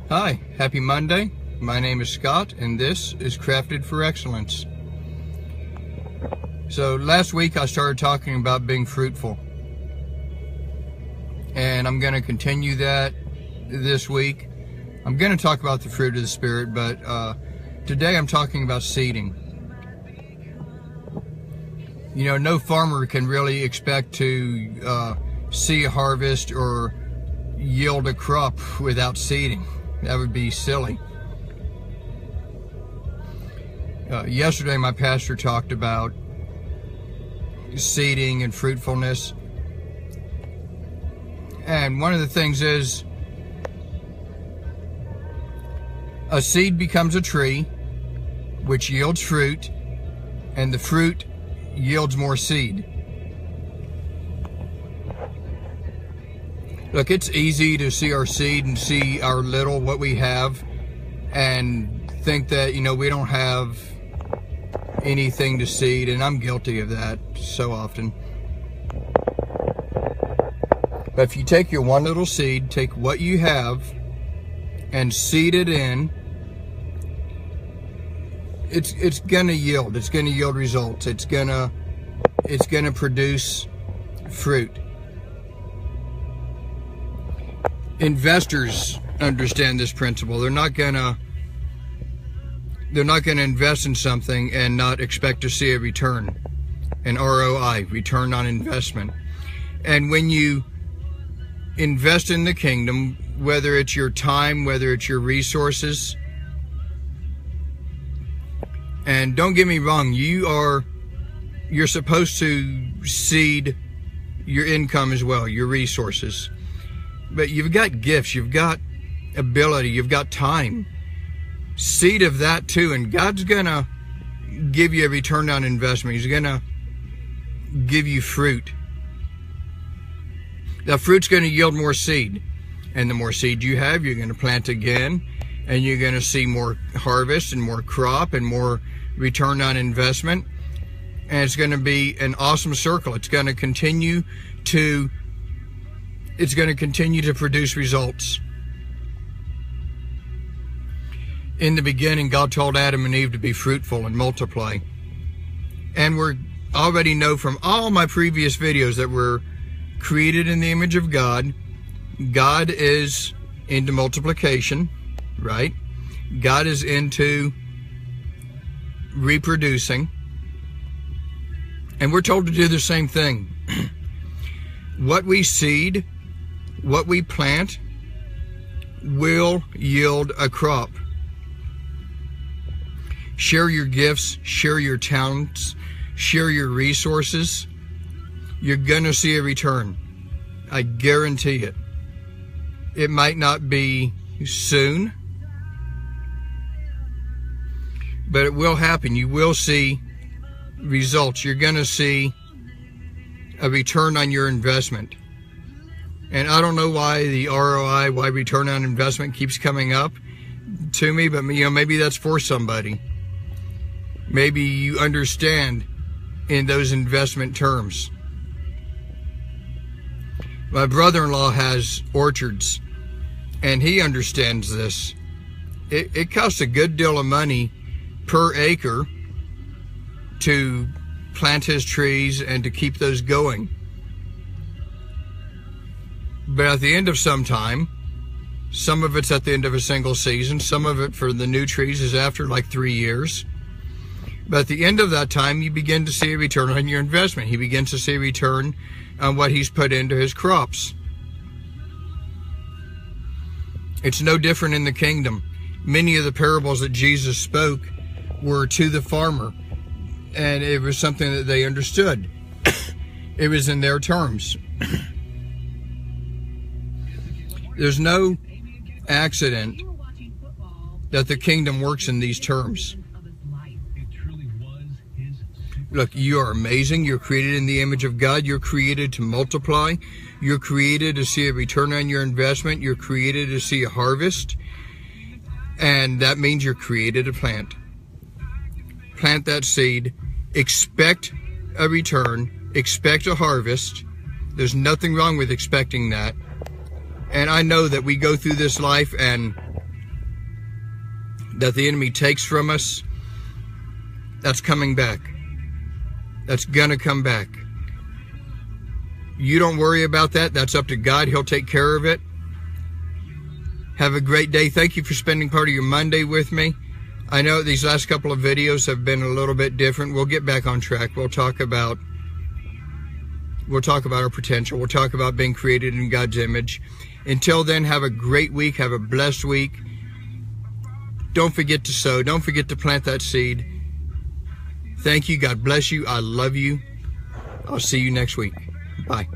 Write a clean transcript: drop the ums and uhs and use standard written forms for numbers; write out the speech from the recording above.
Hi, happy Monday. My name is Scott, and this is Crafted for Excellence. So last week I started talking about being fruitful, and I'm going to continue that this week. I'm going to talk about the fruit of the Spirit, but today I'm talking about seeding. You know, no farmer can really expect to see a harvest or yield a crop without seeding. That would be silly. Yesterday my pastor talked about seeding and fruitfulness, and one of the things is a seed becomes a tree which yields fruit, and the fruit yields more seed. Look, it's easy to see our seed and see our little, what we have, and think that, you know, we don't have anything to seed, and I'm guilty of that so often. But if you take your one little seed, take what you have and seed it in, it's gonna yield. It's gonna yield results. It's gonna produce fruit. Investors understand this principle. They're not gonna invest in something and not expect to see a return, an ROI, return on investment. And when you invest in the kingdom, whether it's your time, whether it's your resources, and don't get me wrong, you're supposed to seed your income as well, your resources. But you've got gifts, you've got ability, you've got time. Seed of that too, and God's gonna give you a return on investment. He's gonna give you fruit. That fruit's gonna yield more seed, and the more seed you have, you're gonna plant again, and you're gonna see more harvest and more crop and more return on investment, and it's gonna be an awesome circle. It's gonna continue to produce results. In the beginning, God told Adam and Eve to be fruitful and multiply. And we already know from all my previous videos that we're created in the image of God. God is into multiplication, right? God is into reproducing. And we're told to do the same thing. What we seed, what we plant, will yield a crop. Share your gifts, share your talents, share your resources. You're gonna see a return. I guarantee it. It might not be soon, but it will happen. You will see results. You're gonna see a return on your investment. And I don't know why the ROI, why return on investment keeps coming up to me, but you know, maybe that's for somebody. Maybe you understand in those investment terms. My brother-in-law has orchards, and he understands this. It costs a good deal of money per acre to plant his trees and to keep those going. But at the end of some time, some of it's at the end of a single season, some of it for the new trees is after like 3 years. But at the end of that time, you begin to see a return on your investment. He begins to see a return on what he's put into his crops. It's no different in the kingdom. Many of the parables that Jesus spoke were to the farmer, and it was something that they understood. It was in their terms. There's no accident that the kingdom works in these terms. Look, you are amazing. You're created in the image of God. You're created to multiply. You're created to see a return on your investment. You're created to see a harvest. And that means you're created to plant. Plant that seed. Expect a return. Expect a harvest. There's nothing wrong with expecting that. And I know that we go through this life and that the enemy takes from us, that's coming back. That's gonna come back. You don't worry about that. That's up to God. He'll take care of it. Have a great day. Thank you for spending part of your Monday with me. I know these last couple of videos have been a little bit different. We'll get back on track. We'll talk about our potential. We'll talk about being created in God's image. Until then, have a great week. Have a blessed week. Don't forget to sow. Don't forget to plant that seed. Thank you. God bless you. I love you. I'll see you next week. Bye.